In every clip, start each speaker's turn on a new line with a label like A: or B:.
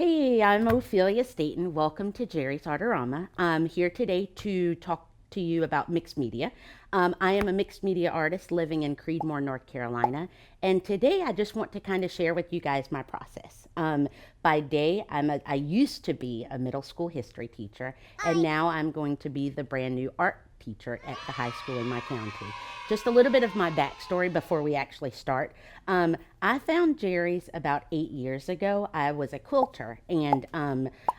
A: Hey, I'm Ophelia Staton. Welcome to Jerry's Artorama. I'm here today to talk to you about mixed media. I am a mixed media artist living in Creedmoor, North Carolina, and today I just want to kind of share with you guys my process. By day, I used to be a middle school history teacher, and now I'm going to be the brand new art teacher at the high school in my county. Just a little bit of my backstory before we actually start. I found Jerry's about 8 years ago. I was a quilter, and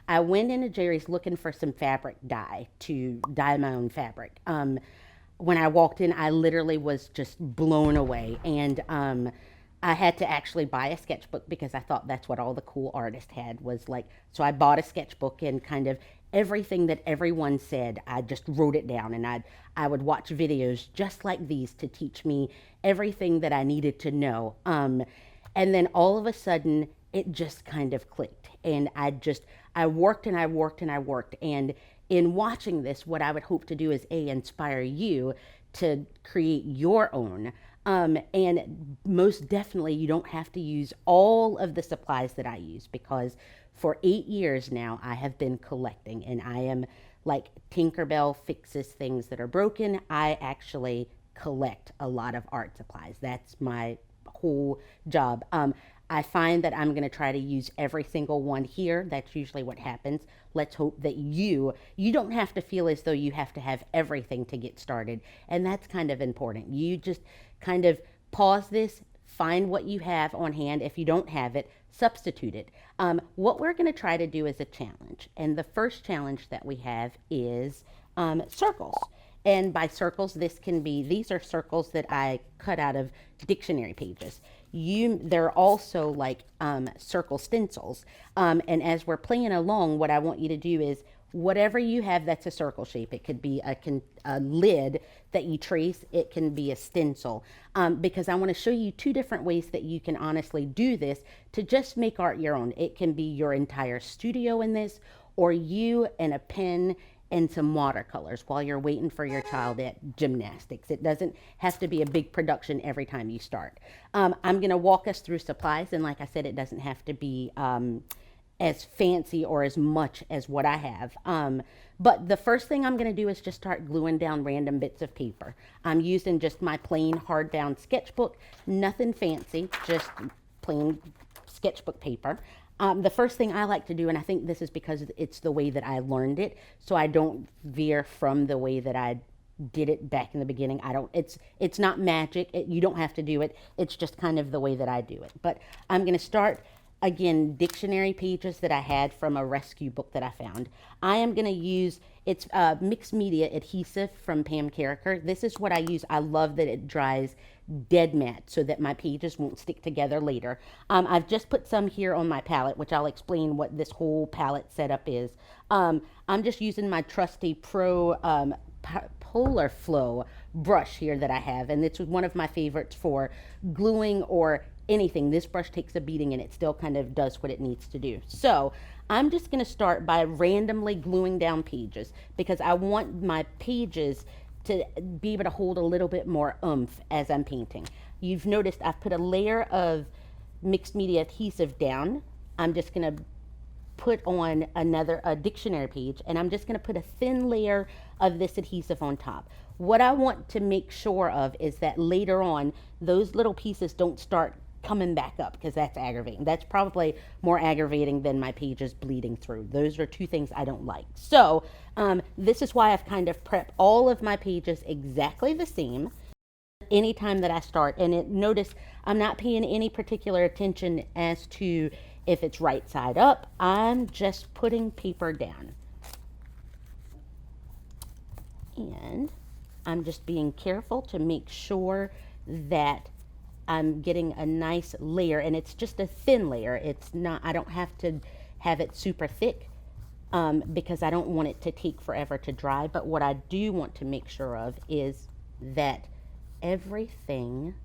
A: I went into Jerry's looking for some fabric dye to dye my own fabric. When I walked in, I literally was just blown away, and I had to actually buy a sketchbook because I thought that's what all the cool artists had was like. So I bought a sketchbook and kind of everything that everyone said, I just wrote it down, and I would watch videos just like these to teach me everything that I needed to know. And then all of a sudden, it just kind of clicked, and I worked and I worked and I worked, and in watching this, what I would hope to do is inspire you to create your own. And most definitely, you don't have to use all of the supplies that I use because for 8 years now, I have been collecting, and I am like Tinkerbell fixes things that are broken. I actually collect a lot of art supplies. That's my whole job. I find that I'm going to try to use every single one here. That's usually what happens. Let's hope that you don't have to feel as though you have to have everything to get started. And that's kind of important. You just kind of pause this, find what you have on hand. If you don't have it, substitute it. What we're going to try to do is a challenge. And the first challenge that we have is circles. And by circles, these are circles that I cut out of dictionary pages. They're also like circle stencils. And as we're playing along, what I want you to do is whatever you have that's a circle shape. It could be a lid that you trace. It can be a stencil. Because I want to show you two different ways that you can honestly do this to just make art your own. It can be your entire studio in this, or you and a pen and some watercolors while you're waiting for your child at gymnastics. It doesn't have to be a big production every time you start. I'm going to walk us through supplies, and like I said, it doesn't have to be as fancy or as much as what I have. But the first thing I'm going to do is just start gluing down random bits of paper. I'm using just my plain hardbound sketchbook, nothing fancy, just plain sketchbook paper. The first thing I like to do, and I think this is because it's the way that I learned it, so I don't veer from the way that I did it back in the beginning. It's not magic. You don't have to do it. It's just kind of the way that I do it. But I'm going to start, again, dictionary pages that I had from a rescue book that I found. I am going to use, it's mixed media adhesive from Pam Carricker. This is what I use. I love that it dries dead matte so that my pages won't stick together later. I've just put some here on my palette, which I'll explain what this whole palette setup is. I'm just using my trusty Pro PolarFlo brush here that I have, and this was one of my favorites for gluing or anything. This brush takes a beating and it still kind of does what it needs to do. So I'm just going to start by randomly gluing down pages because I want my pages to be able to hold a little bit more oomph as I'm painting. You've noticed I've put a layer of mixed media adhesive down. I'm just going to put on a dictionary page, and I'm just going to put a thin layer of this adhesive on top. What I want to make sure of is that later on, those little pieces don't start coming back up because that's aggravating. That's probably more aggravating than my pages bleeding through. Those are two things I don't like. So this is why I've kind of prepped all of my pages exactly the same anytime that I start. And notice I'm not paying any particular attention as to if it's right side up. I'm just putting paper down. And I'm just being careful to make sure that I'm getting a nice layer, and it's just a thin layer. It's not, I don't have to have it super thick because I don't want it to take forever to dry. But what I do want to make sure of is that everything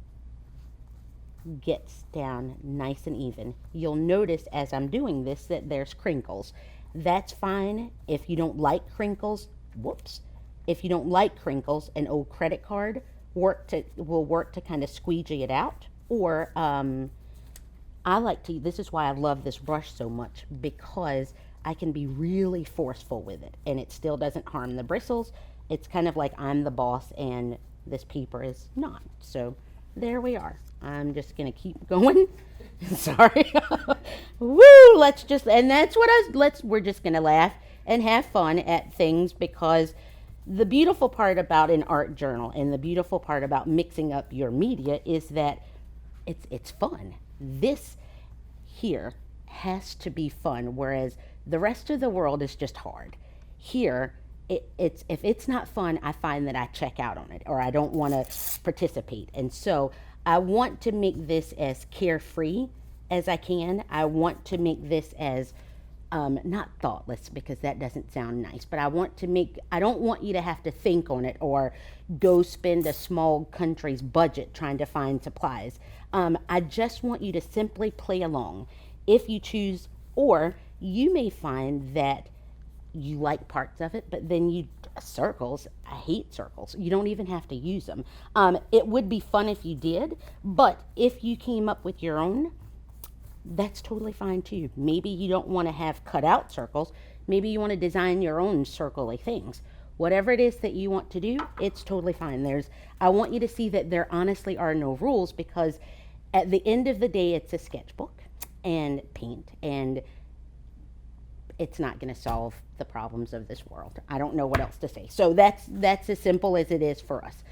A: gets down nice and even. You'll notice as I'm doing this that there's crinkles. That's fine. If you don't like crinkles, whoops. If you don't like crinkles, an old credit card will work to kind of squeegee it out, or this is why I love this brush so much, because I can be really forceful with it and it still doesn't harm the bristles. It's kind of like I'm the boss and this paper is not. So there we are. I'm just gonna keep going. Sorry. Woo! And that's what we're just gonna laugh and have fun at things, because the beautiful part about an art journal and the beautiful part about mixing up your media is that it's fun. This here has to be fun, whereas the rest of the world is just hard. Here, it's if it's not fun, I find that I check out on it or I don't want to participate. And so I want to make this as carefree as I can. I want to make this as not thoughtless, because that doesn't sound nice, but I don't want you to have to think on it or go spend a small country's budget trying to find supplies. I just want you to simply play along if you choose, or you may find that you like parts of it, but then circles, I hate circles. You don't even have to use them. It would be fun if you did, but if you came up with your own, that's totally fine too. Maybe you don't want to have cut out circles. Maybe you want to design your own circly things. Whatever it is that you want to do, it's totally fine. I want you to see that there honestly are no rules, because at the end of the day, it's a sketchbook and paint, and it's not going to solve the problems of this world. I don't know what else to say. So that's as simple as it is for us.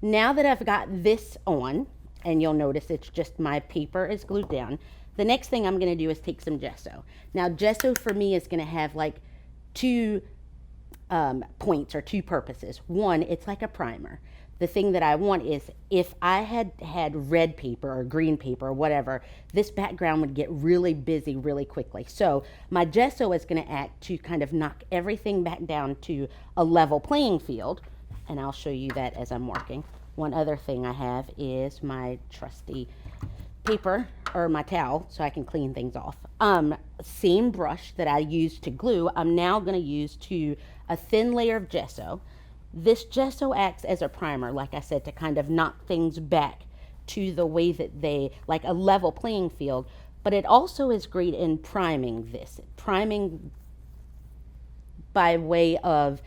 A: Now that I've got this on, and you'll notice it's just my paper is glued down, the next thing I'm going to do is take some gesso. Now, gesso for me is going to have like two points or two purposes. One, it's like a primer. The thing that I want is, if I had red paper or green paper or whatever, this background would get really busy really quickly. So my gesso is going to act to kind of knock everything back down to a level playing field. And I'll show you that as I'm working. One other thing I have is my trusty paper, or my towel, so I can clean things off. Same brush that I used to glue, I'm now going to use to a thin layer of gesso. This gesso acts as a primer, like I said, to kind of knock things back to the way that like a level playing field, but it also is great in priming by way of,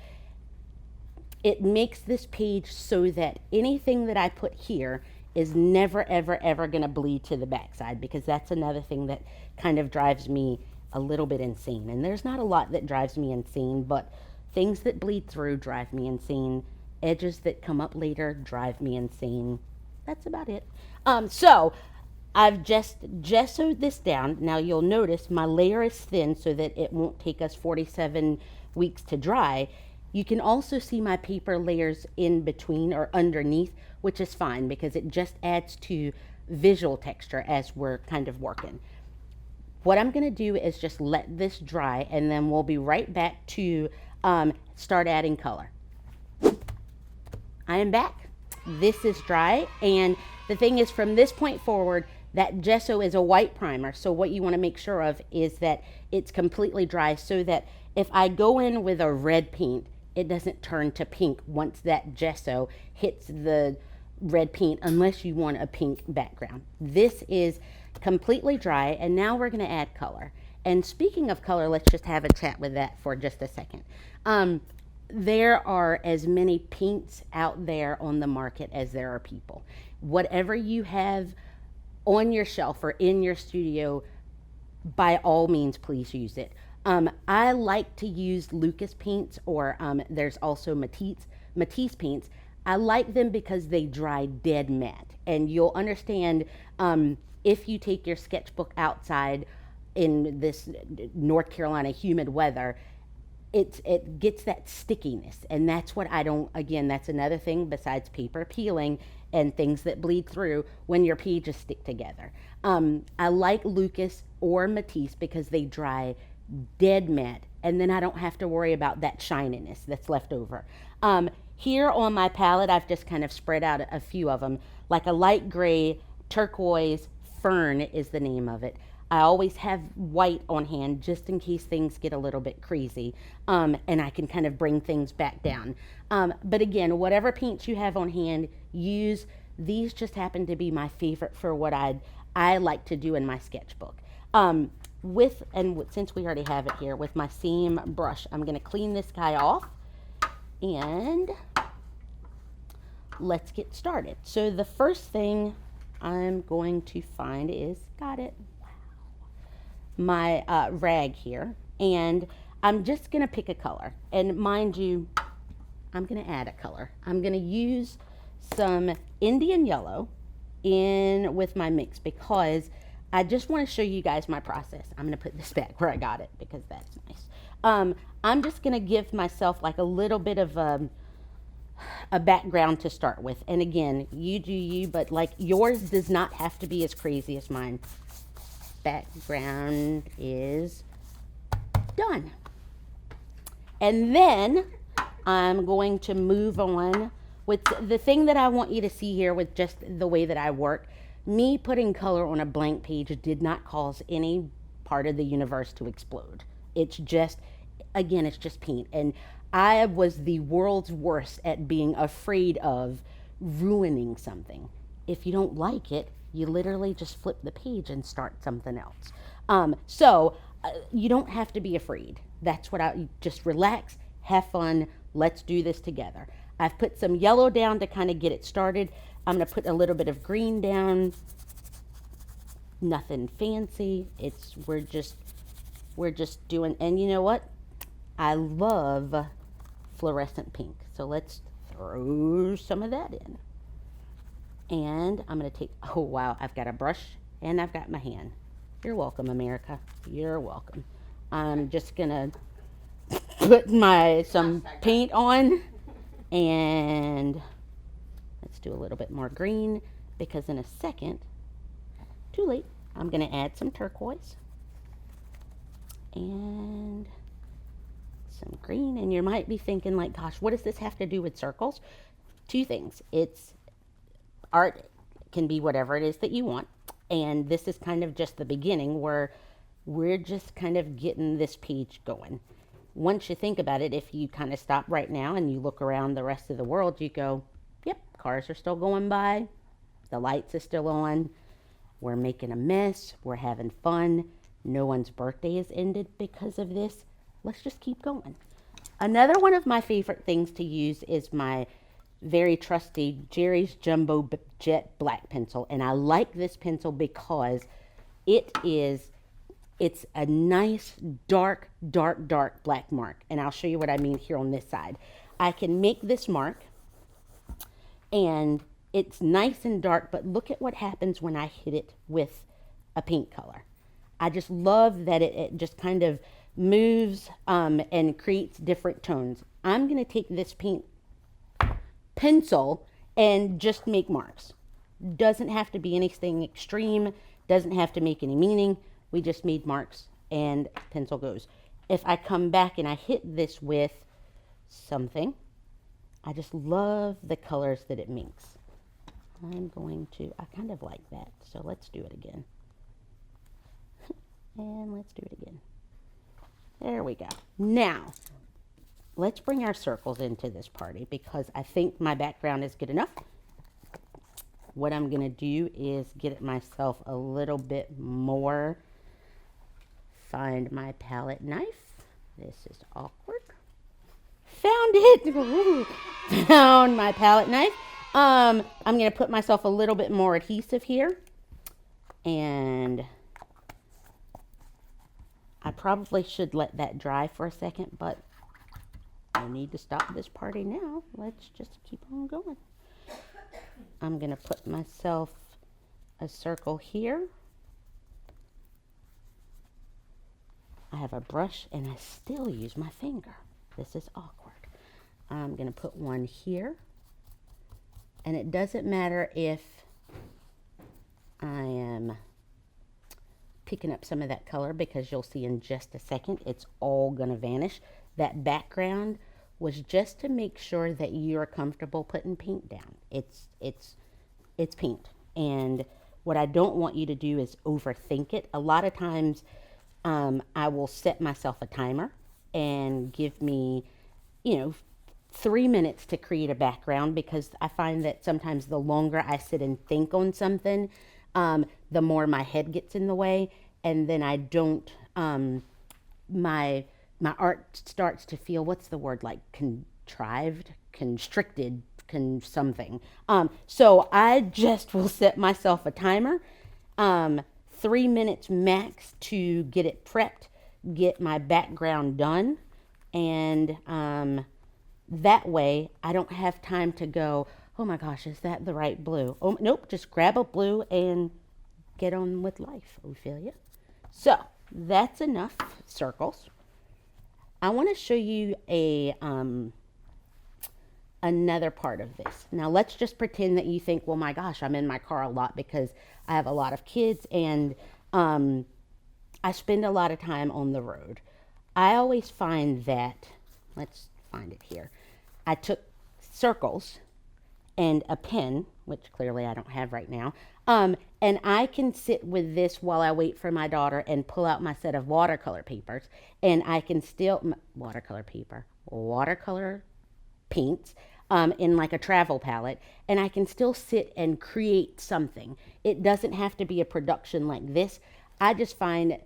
A: it makes this page so that anything that I put here is never, ever, ever going to bleed to the backside, because that's another thing that kind of drives me a little bit insane. And there's not a lot that drives me insane, but things that bleed through drive me insane. Edges that come up later drive me insane. That's about it. So I've just gessoed this down. Now you'll notice my layer is thin so that it won't take us 47 weeks to dry. You can also see my paper layers in between or underneath, which is fine because it just adds to visual texture as we're kind of working. What I'm going to do is just let this dry, and then we'll be right back to start adding color. I am back. This is dry, and the thing is, from this point forward, that gesso is a white primer, so what you want to make sure of is that it's completely dry, so that if I go in with a red paint, it doesn't turn to pink once that gesso hits the red paint, unless you want a pink background. This is completely dry, and now we're going to add color. And speaking of color, let's just have a chat with that for just a second. There are as many paints out there on the market as there are people. Whatever you have on your shelf or in your studio, by all means, please use it. I like to use Lucas paints, or there's also Matisse paints. I like them because they dry dead matte, and you'll understand if you take your sketchbook outside in this North Carolina humid weather, it gets that stickiness, and that's what I don't, again, that's another thing besides paper peeling and things that bleed through when your pages stick together. I like Lucas or Matisse because they dry dead matte, and then I don't have to worry about that shininess that's left over. Here on my palette, I've just kind of spread out a few of them, like a light gray, turquoise, Fern is the name of it. I always have white on hand just in case things get a little bit crazy, and I can kind of bring things back down. But again, whatever paints you have on hand, use. These just happen to be my favorite for what I I like to do in my sketchbook. Since we already have it here, with my same brush, I'm going to clean this guy off and let's get started. So the first thing I'm going to find is, got it, my rag here, and I'm just going to pick a color. And mind you, I'm going to add a color. I'm going to use some Indian yellow in with my mix because I just want to show you guys my process. I'm going to put this back where I got it because that's nice. I'm just going to give myself like a little bit of a background to start with. And again, you do you, but like yours does not have to be as crazy as mine. Background is done. And then I'm going to move on with the thing that I want you to see here with just the way that I work. Me putting color on a blank page did not cause any part of the universe to explode. It's just, again, it's just paint. And I was the world's worst at being afraid of ruining something. If you don't like it, you literally just flip the page and start something else. So you don't have to be afraid. That's what just relax, have fun, let's do this together. I've put some yellow down to kind of get it started. I'm going to put a little bit of green down. Nothing fancy. We're just doing, and you know what? I love fluorescent pink. So let's throw some of that in. And I'm going to take, oh wow, I've got a brush and I've got my hand. You're welcome, America. You're welcome. I'm just going to put some paint on, and let's do a little bit more green because in a second, too late, I'm going to add some turquoise and some green. And you might be thinking like, gosh, what does this have to do with circles? Two things. It's art, can be whatever it is that you want. And this is kind of just the beginning where we're just kind of getting this page going. Once you think about it, if you kind of stop right now and you look around the rest of the world, you go, yep, cars are still going by. The lights are still on. We're making a mess. We're having fun. No one's birthday is ended because of this. Let's just keep going. Another one of my favorite things to use is my very trusty Jerry's Jumbo Jet Black Pencil. And I like this pencil because it's a nice dark black mark. And I'll show you what I mean here on this side. I can make this mark and it's nice and dark, but look at what happens when I hit it with a paint color. I just love that it just kind of moves and creates different tones. I'm going to take this pencil and just make marks. Doesn't have to be anything extreme, doesn't have to make any meaning. We just made marks and pencil goes. If I come back and I hit this with something, I just love the colors that it makes. I kind of like that. So let's do it again. And let's do it again. There we go. Now, let's bring our circles into this party because I think my background is good enough. What I'm going to do is get myself a little bit more. Find my palette knife. This is awkward. Found it. Ooh. Found my palette knife. I'm going to put myself a little bit more adhesive here. And I probably should let that dry for a second, but I need to stop this party now. Let's just keep on going. I'm going to put myself a circle here. I have a brush and I still use my finger. This is awkward. I'm going to put one here. And it doesn't matter if I am picking up some of that color because you'll see in just a second, it's all going to vanish. That background was just to make sure that you're comfortable putting paint down. It's paint. And what I don't want you to do is overthink it. A lot of times I will set myself a timer and give me, 3 minutes to create a background because I find that sometimes the longer I sit and think on something, the more my head gets in the way, and then I don't, my art starts to feel, what's the word, like contrived, constricted, something. So I just will set myself a timer, 3 minutes max to get it prepped, get my background done, and that way I don't have time to go, oh my gosh, is that the right blue? Oh, nope, just grab a blue and get on with life, Ophelia. So that's enough circles. I want to show you another part of this. Now let's just pretend that you think, well, my gosh, I'm in my car a lot because I have a lot of kids and I spend a lot of time on the road. I always find that, let's find it here. I took circles and a pen, which clearly I don't have right now, and I can sit with this while I wait for my daughter and pull out my set of watercolor papers, and I can still, watercolor paints, in like a travel palette, and I can still sit and create something. It doesn't have to be a production like this. I just find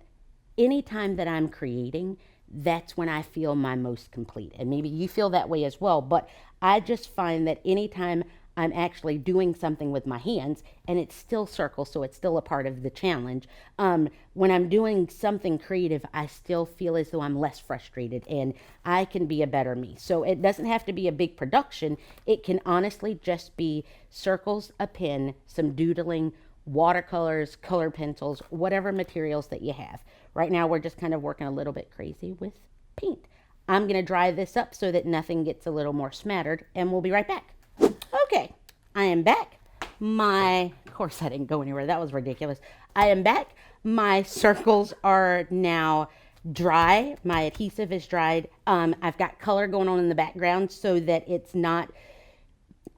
A: anytime that I'm creating, that's when I feel my most complete. And maybe you feel that way as well, but I just find that anytime I'm actually doing something with my hands, and it's still circles, so it's still a part of the challenge. When I'm doing something creative, I still feel as though I'm less frustrated and I can be a better me. So it doesn't have to be a big production. It can honestly just be circles, a pen, some doodling, watercolors, color pencils, whatever materials that you have. Right now, we're just kind of working a little bit crazy with paint. I'm going to dry this up so that nothing gets a little more smattered, and we'll be right back. Okay, I am back. Of course I didn't go anywhere. That was ridiculous. I am back. My circles are now dry. My adhesive is dried. I've got color going on in the background so that it's not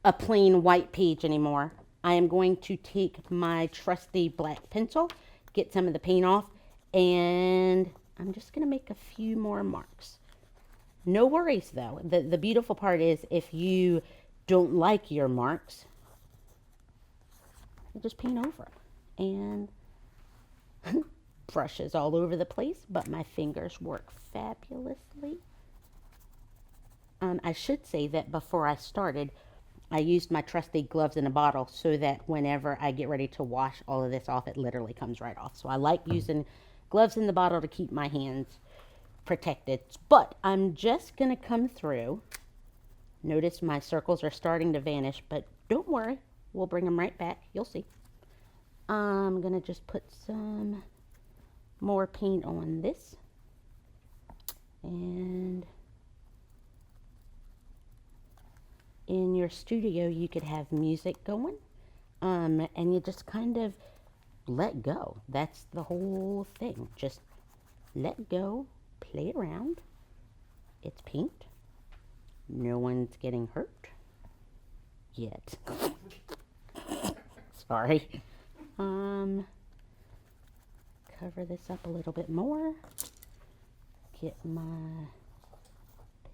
A: a plain white page anymore. I am going to take my trusty black pencil, get some of the paint off, and I'm just going to make a few more marks. No worries though. The beautiful part is if you don't like your marks, you just paint over them. And brushes all over the place, but my fingers work fabulously. I should say that before I started, I used my trusty gloves in a bottle so that whenever I get ready to wash all of this off, it literally comes right off. So I like using gloves in the bottle to keep my hands protected. But I'm just going to come through. Notice my circles are starting to vanish, but don't worry. We'll bring them right back. You'll see. I'm going to just put some more paint on this. And in your studio, you could have music going. And you just kind of let go. That's the whole thing. Just let go, play around. It's paint. No one's getting hurt yet. Sorry. Cover this up a little bit more. Get my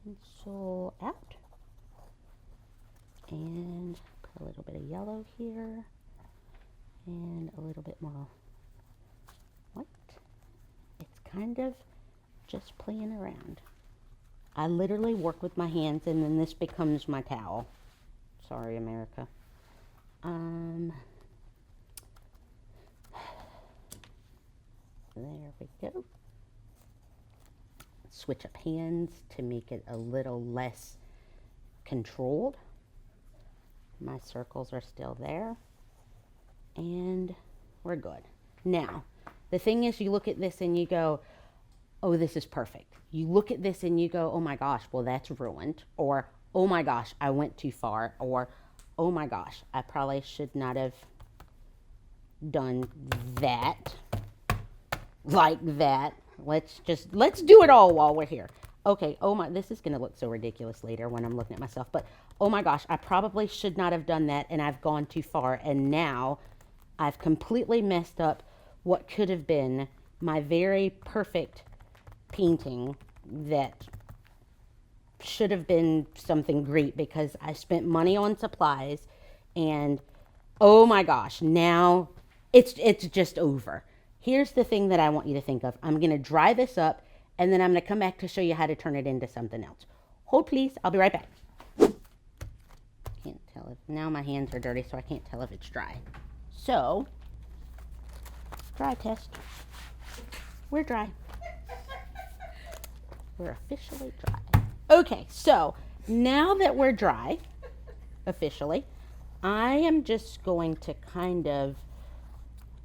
A: pencil out. And put a little bit of yellow here. And a little bit more white. It's kind of just playing around. I literally work with my hands, and then this becomes my towel. Sorry, America. There we go. Switch up hands to make it a little less controlled. My circles are still there. And we're good. Now, the thing is, you look at this and you go, oh, this is perfect. You look at this and you go, oh my gosh, well, that's ruined. Or, oh my gosh, I went too far. Or, oh my gosh, I probably should not have done that like that. Let's do it all while we're here. Okay, oh my, this is going to look so ridiculous later when I'm looking at myself. But, oh my gosh, I probably should not have done that, and I've gone too far. And now I've completely messed up what could have been my very perfect painting that should have been something great because I spent money on supplies, and oh my gosh, now it's just over. Here's the thing that I want you to think of. I'm going to dry this up, and then I'm going to come back to show you how to turn it into something else. Hold please, I'll be right back. Can't tell if, now my hands are dirty, so I can't tell if it's dry. So, dry test. We're dry. We're officially dry. Okay, so now that we're dry, officially, I am just going to kind of,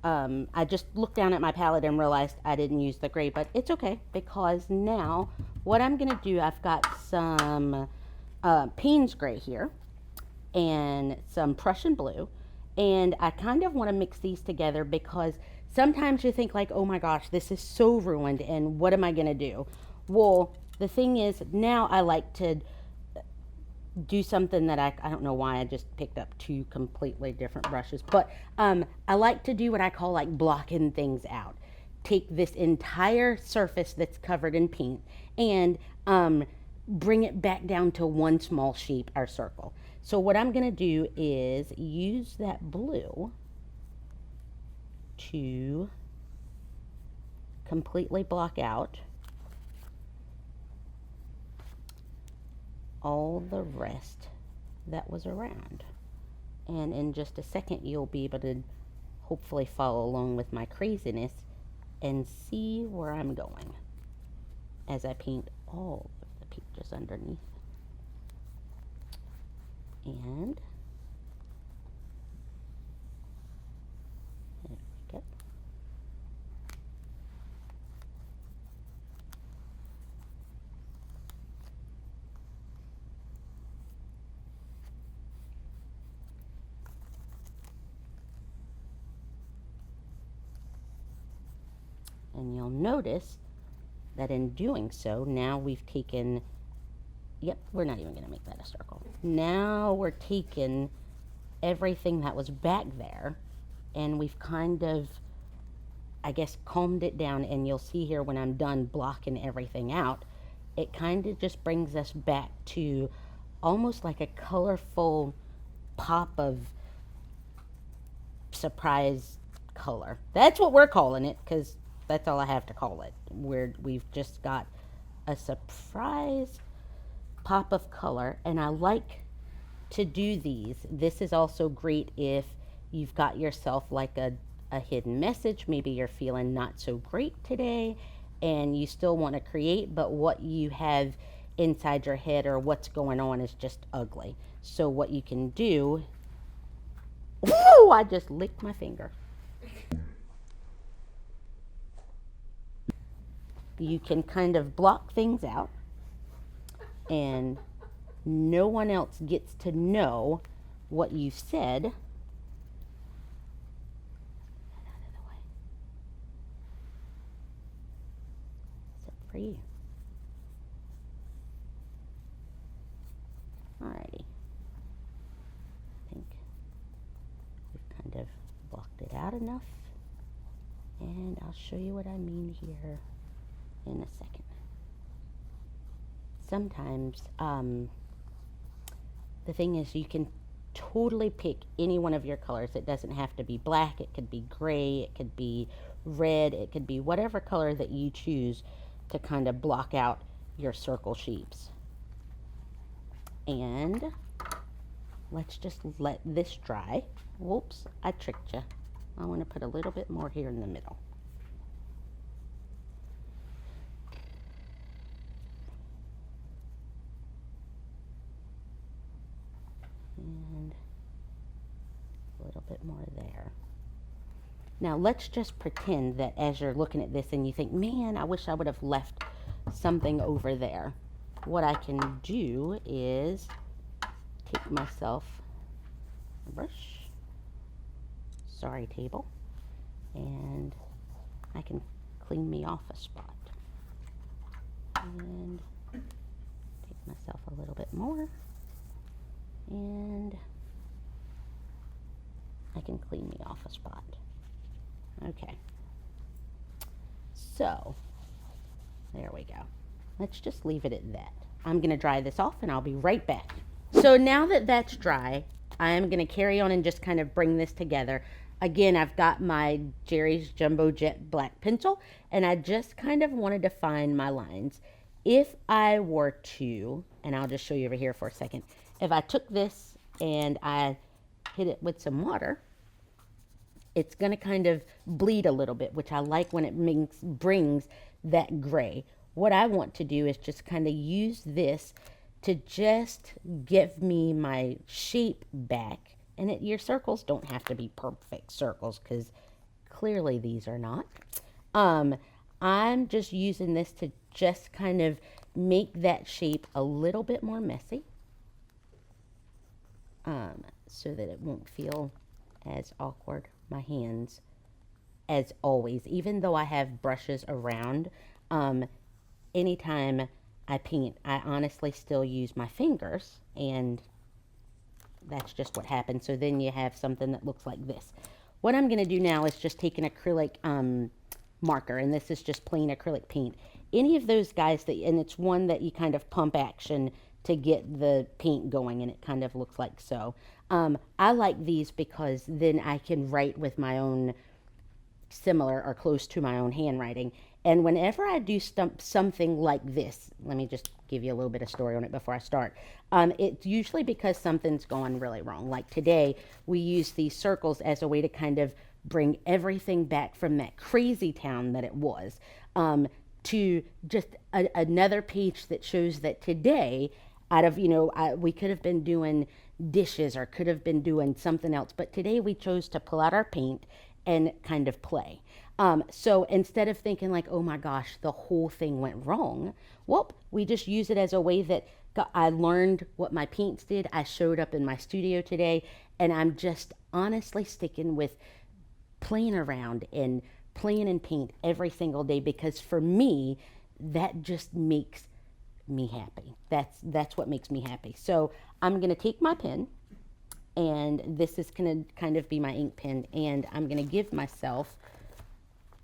A: I just looked down at my palette and realized I didn't use the gray, but it's okay, because now what I'm going to do, I've got some Payne's gray here and some Prussian blue, and I kind of want to mix these together because sometimes you think like, oh my gosh, this is so ruined and what am I going to do? Well, the thing is, now I like to do something that I don't know why I just picked up two completely different brushes, but I like to do what I call like blocking things out. Take this entire surface that's covered in paint and bring it back down to one small shape, our circle. So what I'm going to do is use that blue to completely block out all the rest that was around. And in just a second, you'll be able to hopefully follow along with my craziness and see where I'm going as I paint all of the pictures underneath. And there we go. And you'll notice that in doing so, now we've taken, yep, we're not even going to make that a circle. Now we're taking everything that was back there and we've kind of, I guess, calmed it down, and you'll see here when I'm done blocking everything out, it kind of just brings us back to almost like a colorful pop of surprise color. That's what we're calling it, because that's all I have to call it. We've just got a surprise pop of color, and I like to do these. This is also great if you've got yourself like a hidden message. Maybe you're feeling not so great today and you still want to create, but what you have inside your head or what's going on is just ugly. So what you can do, whoo, I just licked my finger. You can kind of block things out and no one else gets to know what you've said. Get out of the way. Except for you. Alrighty. I think we've kind of blocked it out enough. And I'll show you what I mean here in a second. Sometimes the thing is, you can totally pick any one of your colors. It doesn't have to be black, it could be gray, it could be red, it could be whatever color that you choose to kind of block out your circle shapes. And let's just let this dry. Whoops, I tricked you. I want to put a little bit more here in the middle. And a little bit more there. Now let's just pretend that as you're looking at this and you think, man, I wish I would have left something over there. What I can do is take myself a brush, sorry table, and I can clean me off a spot. And take myself a little bit more. And I can clean me off a spot. Okay. So, there we go. Let's just leave it at that. I'm going to dry this off and I'll be right back. So now that that's dry, I am going to carry on and just kind of bring this together. again, I've got my Jerry's Jumbo Jet black pencil, and I just kind of want to define my lines. If I were to, and I'll just show you over here for a second, if I took this and I hit it with some water, it's going to kind of bleed a little bit, which I like when it brings that gray. What I want to do is just kind of use this to just give me my shape back. And your circles don't have to be perfect circles, because clearly these are not. I'm just using this to just kind of make that shape a little bit more messy, so that it won't feel as awkward. My hands, as always, even though I have brushes around, anytime I paint, I honestly still use my fingers, and that's just what happens. So then you have something that looks like this. What I'm going to do now is just take an acrylic marker, and this is just plain acrylic paint. Any of those guys and it's one that you kind of pump action to get the paint going, and it kind of looks like so. I like these because then I can write with my own similar or close to my own handwriting. And whenever I do something like this, let me just give you a little bit of story on it before I start. It's usually because something's gone really wrong. Like today, we use these circles as a way to kind of bring everything back from that crazy town that it was, to just another page that shows that today, out of, we could have been doing dishes or could have been doing something else, but today we chose to pull out our paint and kind of play. So instead of thinking like, oh my gosh, the whole thing went wrong, well, we just use it as a way that I learned what my paints did. I showed up in my studio today, and I'm just honestly sticking with playing around and playing in paint every single day, because for me, that just makes me happy. That's what makes me happy. So I'm going to take my pen, and this is going to kind of be my ink pen, and I'm going to give myself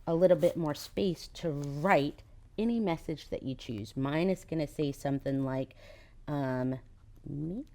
A: a little bit more space to write any message that you choose. Mine is going to say something like, me.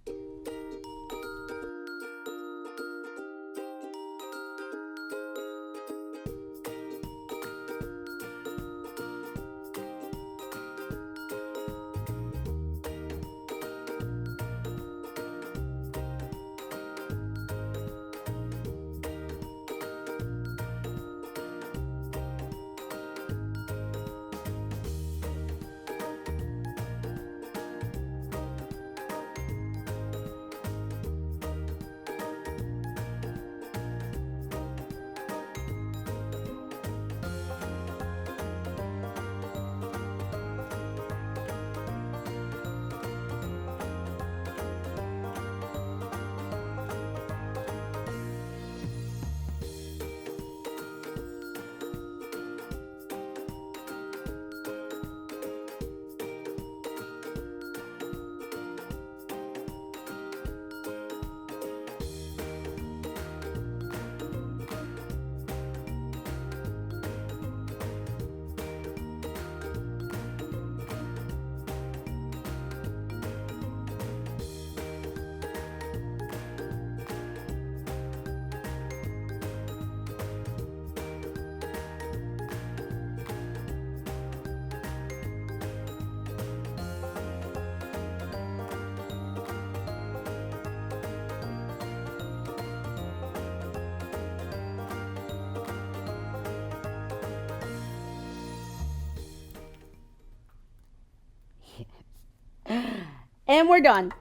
A: And we're done.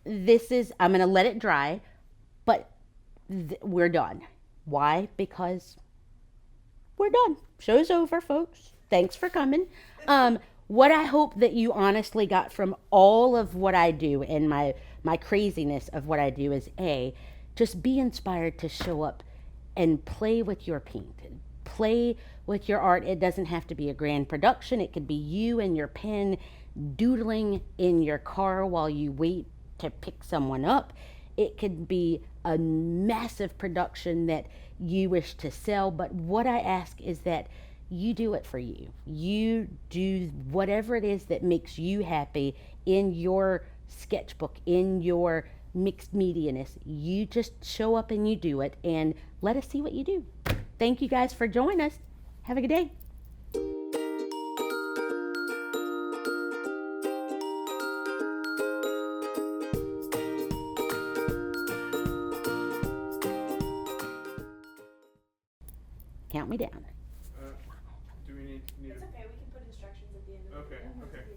A: I'm going to let it dry, but we're done. Why? Because we're done. Show's over, folks. Thanks for coming. What I hope that you honestly got from all of what I do and my craziness of what I do is just be inspired to show up and play with your paint. Play with your art. It doesn't have to be a grand production. It could be you and your pen doodling in your car while you wait to pick someone up. It could be a massive production that you wish to sell. But what I ask is that you do it for you. You do whatever it is that makes you happy in your sketchbook, in your mixed medianess. You just show up and you do it, and let us see what you do. Thank you guys for joining us. Have a good day. Count me down.
B: Do we need
C: It's okay, we can put instructions at the end of it.
B: Okay, okay.